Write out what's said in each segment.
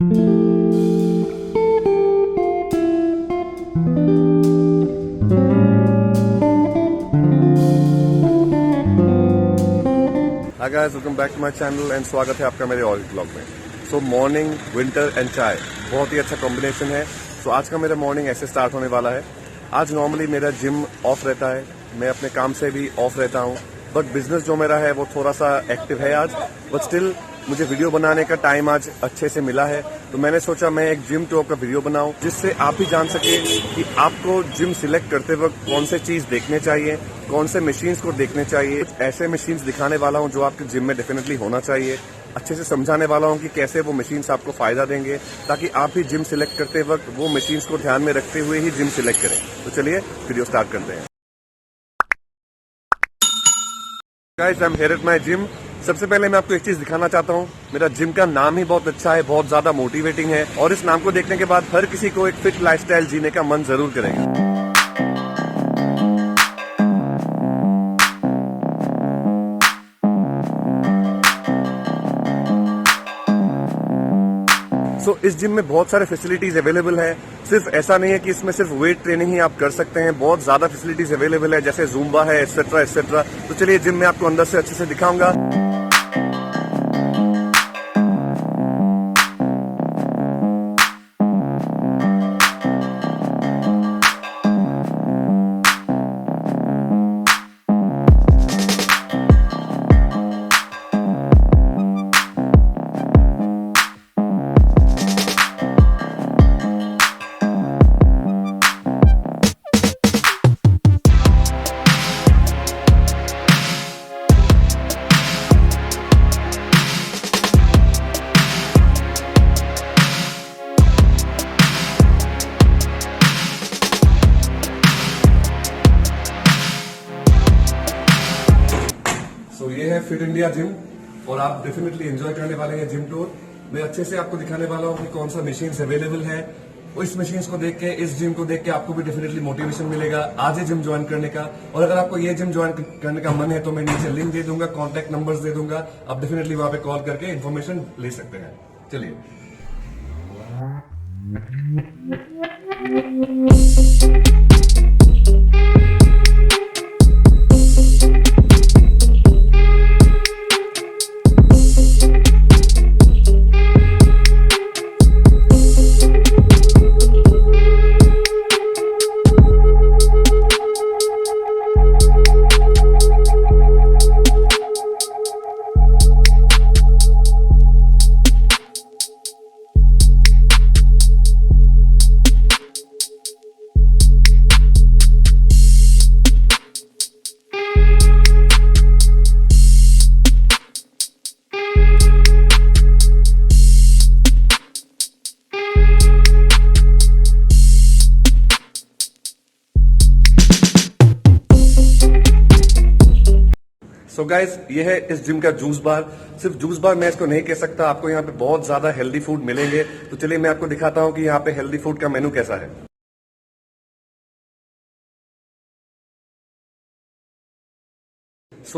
Hi guys, welcome back to my channel and स्वागत है आपका मेरे और ब्लॉग में। सो मॉर्निंग, विंटर एंड चाय बहुत ही अच्छा कॉम्बिनेशन है। सो आज का मेरा मॉर्निंग ऐसे स्टार्ट होने वाला है। आज नॉर्मली मेरा जिम ऑफ रहता है, मैं अपने काम से भी ऑफ रहता हूँ, बट बिजनेस जो मेरा है वो थोड़ा सा एक्टिव है आज। बट स्टिल मुझे वीडियो बनाने का टाइम आज अच्छे से मिला है, तो मैंने सोचा मैं एक जिम टूर का वीडियो बनाऊं, जिससे आप भी जान सके कि आपको जिम सिलेक्ट करते वक्त कौन से चीज देखने चाहिए, कौन से मशीन्स को देखने चाहिए। कुछ ऐसे मशीन्स दिखाने वाला हूं जो आपके जिम में डेफिनेटली होना चाहिए। अच्छे से समझाने वाला हूं कि कैसे वो मशीन्स आपको फायदा देंगे, ताकि आप भी जिम सिलेक्ट करते वक्त वो मशीन्स को ध्यान में रखते हुए ही जिम सिलेक्ट करें। तो चलिए वीडियो स्टार्ट करते हैं। Guys, I am here at my gym. सबसे पहले मैं आपको एक चीज दिखाना चाहता हूँ। मेरा जिम का नाम ही बहुत अच्छा है, बहुत ज्यादा मोटिवेटिंग है, और इस नाम को देखने के बाद हर किसी को एक फिट लाइफस्टाइल जीने का मन जरूर करेगा। इस जिम में बहुत सारे फैसिलिटीज अवेलेबल है। सिर्फ ऐसा नहीं है कि इसमें सिर्फ वेट ट्रेनिंग ही आप कर सकते हैं, बहुत ज्यादा फैसिलिटीज अवेलेबल है, जैसे जुम्बा है, एटसेट्रा एटसेट्रा। तो चलिए जिम में आपको अंदर से अच्छे से दिखाऊंगा। ये है फिट इंडिया जिम, और आप डेफिनेटली एंजॉय करने वाले हैं जिम टूर। मैं अच्छे से आपको दिखाने वाला हूँ कि कौन सा मशीन्स अवेलेबल है। और इस मशीन्स को देख के, इस जिम को देख के आपको भी डेफिनेटली मोटिवेशन मिलेगा आज ही जिम ज्वाइन करने का। और अगर आपको ये जिम ज्वाइन करने का मन है तो मैं नीचे लिंक दे दूंगा, कॉन्टेक्ट नंबर्स दे दूंगा, आप डेफिनेटली वहां पे कॉल करके इन्फॉर्मेशन ले सकते हैं। चलिए। सो गाइज, ये है इस जिम का जूस बार। सिर्फ जूस बार मैं इसको नहीं कह सकता, आपको यहाँ पे बहुत ज्यादा हेल्दी फूड मिलेंगे। तो चलिए मैं आपको दिखाता हूँ कि यहाँ पे हेल्दी फूड का मेनू कैसा है।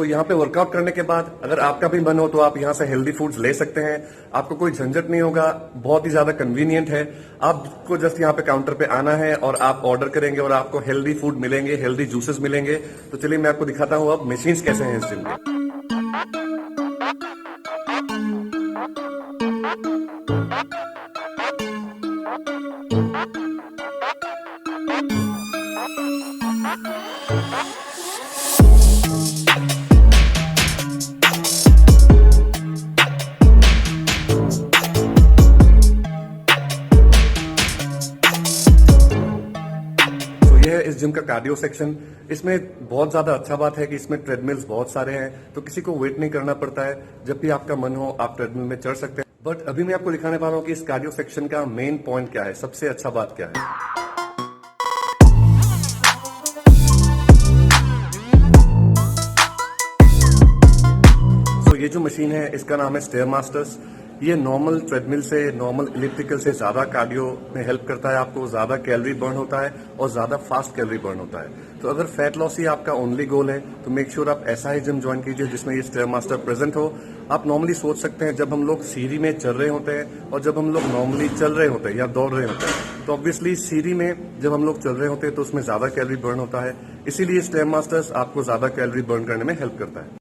यहाँ पे वर्कआउट करने के बाद अगर आपका भी मन हो तो आप यहाँ से हेल्दी फूड्स ले सकते हैं। आपको कोई झंझट नहीं होगा, बहुत ही ज्यादा कन्वीनियंट है। आपको जस्ट यहाँ पे काउंटर पे आना है और आप ऑर्डर करेंगे और आपको हेल्दी फूड मिलेंगे, हेल्दी जूसेस मिलेंगे। तो चलिए मैं आपको दिखाता हूँ अब मशीन्स कैसे हैं इस जिम में। इस जिम का कार्डियो सेक्शन, इसमें बहुत ज्यादा अच्छा बात है कि इसमें ट्रेडमिल्स बहुत सारे हैं, तो किसी को वेट नहीं करना पड़ता है। जब भी आपका मन हो आप ट्रेडमिल में चढ़ सकते हैं। बट अभी मैं आपको दिखाने वाला हूँ कि इस कार्डियो सेक्शन का मेन पॉइंट क्या है, सबसे अच्छा बात क्या है। ये जो मशीन है इसका नाम है स्टेयर मास्टर्स। ये नॉर्मल ट्रेडमिल से, नॉर्मल इलिप्टिकल से ज्यादा कार्डियो में हेल्प करता है आपको, ज्यादा कैलोरी बर्न होता है और ज्यादा फास्ट कैलोरी बर्न होता है। तो अगर फैट लॉस ही आपका ओनली गोल है तो मेक श्योर आप ऐसा ही जिम ज्वाइन कीजिए जिसमें ये स्टेयरमास्टर प्रेजेंट हो। आप नॉर्मली सोच सकते हैं जब हम लोग सीढ़ी में चल रहे होते हैं और जब हम लोग नॉर्मली चल रहे होते हैं या दौड़ रहे होते हैं, तो ऑब्वियसली सीढ़ी में जब हम लोग चल रहे होते हैं तो उसमें ज्यादा कैलोरी बर्न होता है, इसीलिए स्टेयरमास्टर्स आपको ज्यादा कैलोरी बर्न करने में हेल्प करता है।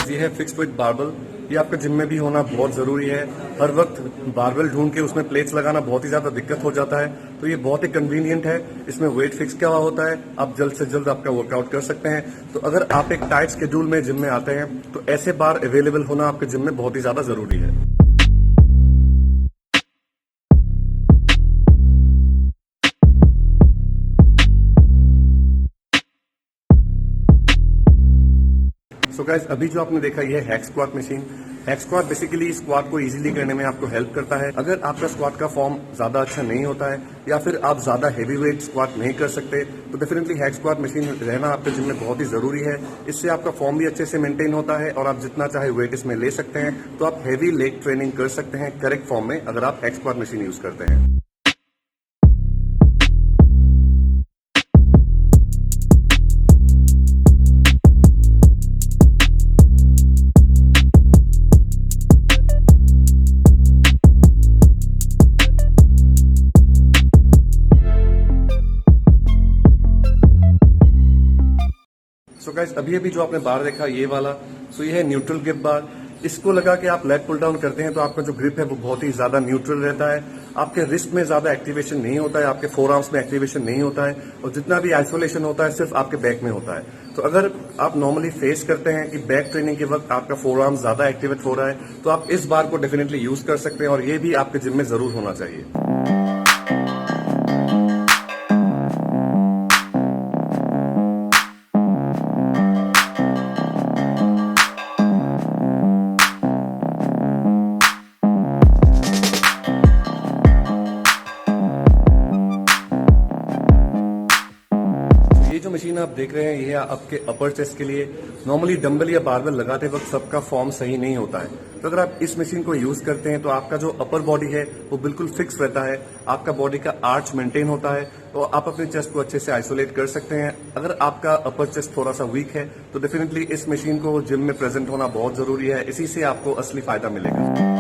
ये है फिक्स वेट बारबल। ये आपके जिम में भी होना बहुत जरूरी है। हर वक्त बारबल ढूंढ के उसमें प्लेट्स लगाना बहुत ही ज्यादा दिक्कत हो जाता है, तो ये बहुत ही कन्वीनियंट है। इसमें वेट फिक्स किया हुआ होता है, आप जल्द से जल्द आपका वर्कआउट कर सकते हैं। तो अगर आप एक टाइट शेड्यूल में जिम में आते हैं तो ऐसे बार अवेलेबल होना आपके जिम में बहुत ही ज्यादा जरूरी है। सो गाइस, अभी जो आपने देखा ये है hack squat machine. Hack squat basically squat को इजीली करने में आपको हेल्प करता है। अगर आपका स्क्वाट का फॉर्म ज्यादा अच्छा नहीं होता है या फिर आप ज्यादा हैवी वेट स्क्वाट नहीं कर सकते तो डेफिनेटली हैक स्क्वाट मशीन रहना आपके जिम में बहुत ही जरूरी है। इससे आपका फॉर्म भी अच्छे से मेंटेन होता है और आप जितना चाहे वेट इसमें ले सकते हैं। तो आप हैवी लेग ट्रेनिंग कर सकते हैं करेक्ट फॉर्म में अगर आप हैक स्क्वाट मशीन यूज करते हैं। सो गाइस, अभी जो आपने बार देखा ये वाला, सो ये है न्यूट्रल ग्रिप बार। इसको लगा के आप लेग पुल डाउन करते हैं तो आपका जो ग्रिप है वो बहुत ही ज्यादा न्यूट्रल रहता है। आपके रिस्ट में ज्यादा एक्टिवेशन नहीं होता है, आपके फोर आर्म्स में एक्टिवेशन नहीं होता है और जितना भी आइसोलेशन होता है सिर्फ आपके बैक में होता है। तो अगर आप नॉर्मली फेस करते हैं कि बैक ट्रेनिंग के वक्त आपका फोर आर्म ज्यादा एक्टिवेट हो रहा है तो आप इस बार को डेफिनेटली यूज कर सकते हैं और ये भी आपके जिम में जरूर होना चाहिए। ये जो मशीन आप देख रहे हैं ये है आपके अपर चेस्ट के लिए। नॉर्मली डंबल या बारबल लगाते वक्त सबका फॉर्म सही नहीं होता है, तो अगर आप इस मशीन को यूज करते हैं तो आपका जो अपर बॉडी है वो बिल्कुल फिक्स रहता है, आपका बॉडी का आर्च मेंटेन होता है तो आप अपने चेस्ट को अच्छे से आइसोलेट कर सकते हैं। अगर आपका अपर चेस्ट थोड़ा सा वीक है तो डेफिनेटली इस मशीन को जिम में प्रेजेंट होना बहुत जरूरी है, इसी से आपको असली फायदा मिलेगा।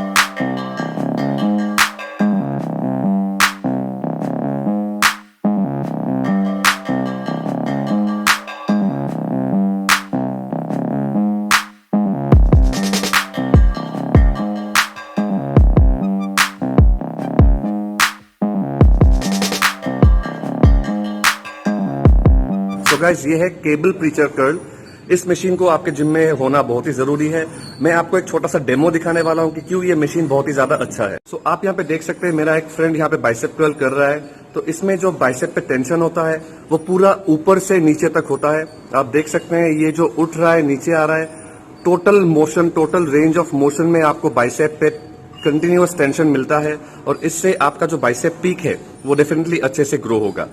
तो गाइस, ये है केबल प्रीचर कर्ल। इस मशीन को आपके जिम में होना बहुत ही जरूरी है। मैं आपको एक छोटा सा डेमो दिखाने वाला हूं कि क्यों ये मशीन बहुत ही ज्यादा अच्छा है। सो आप यहाँ पे देख सकते हैं मेरा एक फ्रेंड यहाँ पे बाइसेप कर्ल कर रहा है। तो इसमें जो बाइसेप पे टेंशन होता है वो पूरा ऊपर से नीचे तक होता है। आप देख सकते हैं ये जो उठ रहा है नीचे आ रहा है, total motion, total range of motion में आपको बाइसेप पे कंटिन्यूअस टेंशन मिलता है और इससे आपका जो बाइसेप पीक है वो डेफिनेटली अच्छे से ग्रो होगा।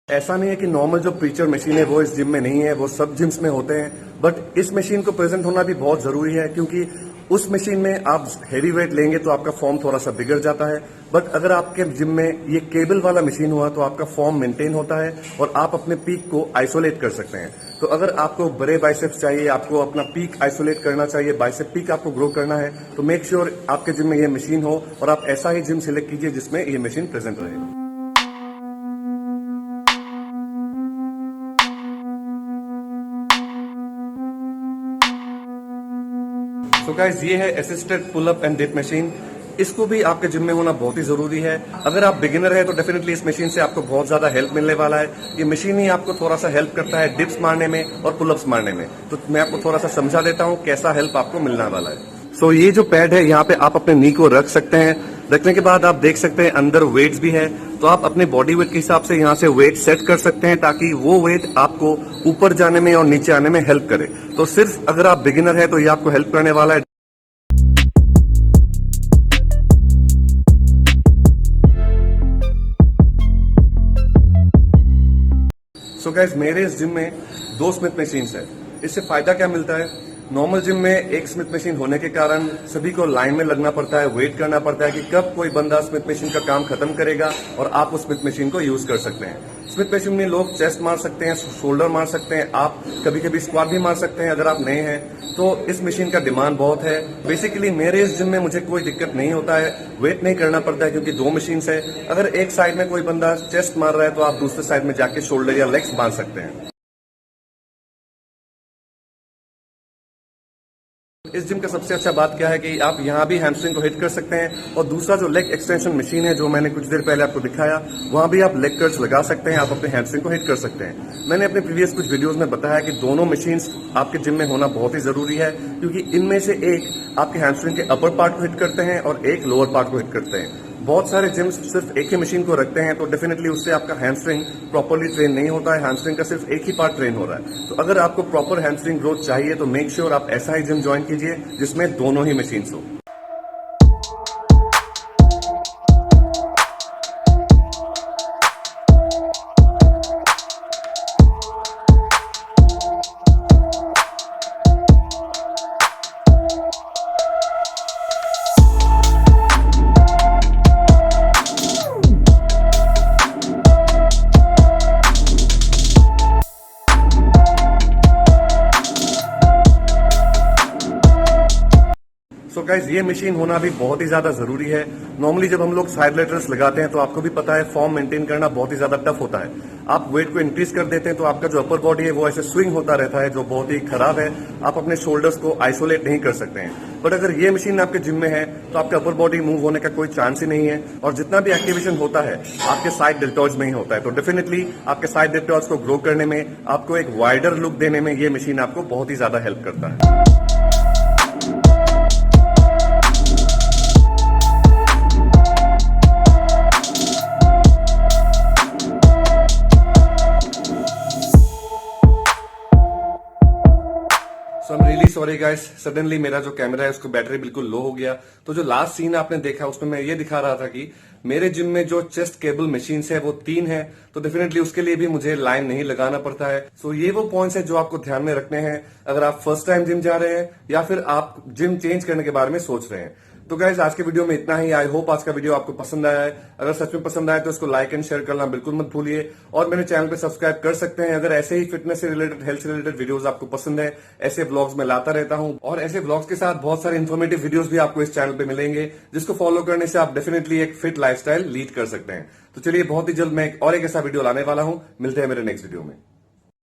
ऐसा नहीं है कि नॉर्मल जो प्रीचर मशीन है वो इस जिम में नहीं है, वो सब जिम्स में होते हैं, बट इस मशीन को प्रेजेंट होना भी बहुत जरूरी है क्योंकि उस मशीन में आप हैवी वेट लेंगे तो आपका फॉर्म थोड़ा सा बिगड़ जाता है, बट अगर आपके जिम में ये केबल वाला मशीन हुआ तो आपका फॉर्म मेंटेन होता है और आप अपने पीक को आइसोलेट कर सकते हैं। तो अगर आपको बड़े बाइसेप्स चाहिए, आपको अपना पीक आइसोलेट करना चाहिए, बाइसेप पीक आपको ग्रो करना है, तो मेक श्योर आपके जिम में ये मशीन हो और आप ऐसा ही जिम सिलेक्ट कीजिए जिसमें ये मशीन प्रेजेंट रहे। तो गाइस, ये है assisted pull up and dip machine. इसको भी आपके जिम में होना बहुत ही जरूरी है। अगर आप बिगिनर है तो डेफिनेटली इस मशीन से आपको बहुत ज्यादा हेल्प मिलने वाला है। ये मशीन ही आपको थोड़ा सा हेल्प करता है डिप्स मारने में और पुलअप्स मारने में। तो मैं आपको थोड़ा सा समझा देता हूँ कैसा हेल्प आपको मिलने वाला है। सो ये जो पैड है यहाँ पे आप अपने नी को रख सकते हैं। रखने के बाद आप देख सकते हैं अंदर वेट्स भी है, तो आप अपने बॉडी वेट के हिसाब से यहाँ से वेट सेट कर सकते हैं ताकि वो वेट आपको ऊपर जाने में और नीचे आने में हेल्प करे। तो सिर्फ अगर आप बिगिनर है तो ये आपको हेल्प करने वाला है। सो गाइस, मेरे इस जिम में 2 स्मिथ मशीन्स है। इससे फायदा क्या मिलता है? नॉर्मल जिम में एक स्मिथ मशीन होने के कारण सभी को लाइन में लगना पड़ता है, वेट करना पड़ता है कि कब कोई बंदा स्मिथ मशीन का काम खत्म करेगा और आप उस स्मिथ मशीन को यूज कर सकते हैं। स्मिथ मशीन में लोग चेस्ट मार सकते हैं, शोल्डर मार सकते हैं, आप कभी कभी स्क्वाट भी मार सकते हैं अगर आप नए हैं। तो इस मशीन का डिमांड बहुत है। बेसिकली मेरे इस जिम में मुझे कोई दिक्कत नहीं होता है, वेट नहीं करना पड़ता है क्योंकि 2 मशीन्स है। अगर एक साइड में कोई बंदा चेस्ट मार रहा है तो आप दूसरे साइड में जाके शोल्डर या लेग्स बांध सकते हैं। इस जिम का सबसे अच्छा बात क्या है कि आप यहाँ भी हैमस्ट्रिंग को हिट कर सकते हैं, और दूसरा जो लेग एक्सटेंशन मशीन है जो मैंने कुछ देर पहले आपको दिखाया, वहां भी आप लेग कर्ल्स लगा सकते हैं, आप अपने हैमस्ट्रिंग को हिट कर सकते हैं। मैंने अपने प्रीवियस कुछ वीडियोस में बताया कि दोनों मशीन्स आपके जिम में होना बहुत ही जरूरी है, क्योंकि इनमें से एक आपके हैमस्ट्रिंग के अपर पार्ट को हिट करते हैं और एक लोअर पार्ट को हिट करते हैं। बहुत सारे जिम्स सिर्फ एक ही मशीन को रखते हैं, तो डेफिनेटली उससे आपका हैमस्ट्रिंग प्रॉपरली ट्रेन नहीं होता है। हैमस्ट्रिंग का सिर्फ एक ही पार्ट ट्रेन हो रहा है। तो अगर आपको प्रॉपर हैमस्ट्रिंग ग्रोथ चाहिए तो मेक श्योर आप ऐसा ही जिम ज्वाइन कीजिए जिसमें दोनों ही मशीन्स हो। तो गाइज, ये मशीन होना भी बहुत ही ज्यादा जरूरी है। नॉर्मली जब हम लोग साइड लेटर्स लगाते हैं तो आपको भी पता है फॉर्म मेंटेन करना बहुत ही ज्यादा टफ होता है। आप वेट को इंक्रीज कर देते हैं तो आपका जो अपर बॉडी है वो ऐसे स्विंग होता रहता है, जो बहुत ही खराब है। आप अपने शोल्डर्स को आइसोलेट नहीं कर सकते हैं। बट अगर ये मशीन आपके जिम में है तो आपका अपर बॉडी मूव होने का कोई चांस ही नहीं है, और जितना भी एक्टिवेशन होता है आपके साइड डेल्टॉइड्स में ही होता है। तो डेफिनेटली आपके साइड डेल्टॉइड्स को ग्रो करने में, आपको एक वाइडर लुक देने में ये मशीन आपको बहुत ही ज्यादा हेल्प करता है। So I am really sorry guys, suddenly मेरा जो कैमरा है उसको बैटरी बिल्कुल लो हो गया। तो जो लास्ट सीन आपने देखा उसमें मैं ये दिखा रहा था कि मेरे जिम में जो चेस्ट केबल मशीन्स है वो 3 है, तो डेफिनेटली उसके लिए भी मुझे लाइन नहीं लगाना पड़ता है। सो ये वो पॉइंट्स है जो आपको ध्यान में रखने हैं अगर आप फर्स्ट टाइम जिम जा रहे हैं या फिर आप जिम चेंज करने के बारे में सोच रहे हैं। तो गाइज, आज के वीडियो में इतना ही। आई होप आज का वीडियो आपको पसंद आया है। अगर सच में पसंद आया तो इसको लाइक एंड शेयर करना बिल्कुल मत भूलिए, और मेरे चैनल पे सब्सक्राइब कर सकते हैं। अगर ऐसे ही फिटनेस से रिलेटेड, हेल्थ से रिलेटेड वीडियोस आपको पसंद है, ऐसे व्लॉग्स में लाता रहता हूं, और ऐसे व्लॉग्स के साथ बहुत सारे इन्फॉर्मेटिव वीडियोस भी आपको इस चैनल पे मिलेंगे, जिसको फॉलो करने से आप डेफिनेटली एक फिट लाइफस्टाइल लीड कर सकते हैं। तो चलिए, बहुत ही जल्द मैं एक ऐसा वीडियो लाने वाला हूं। मिलते हैं मेरे नेक्स्ट वीडियो में।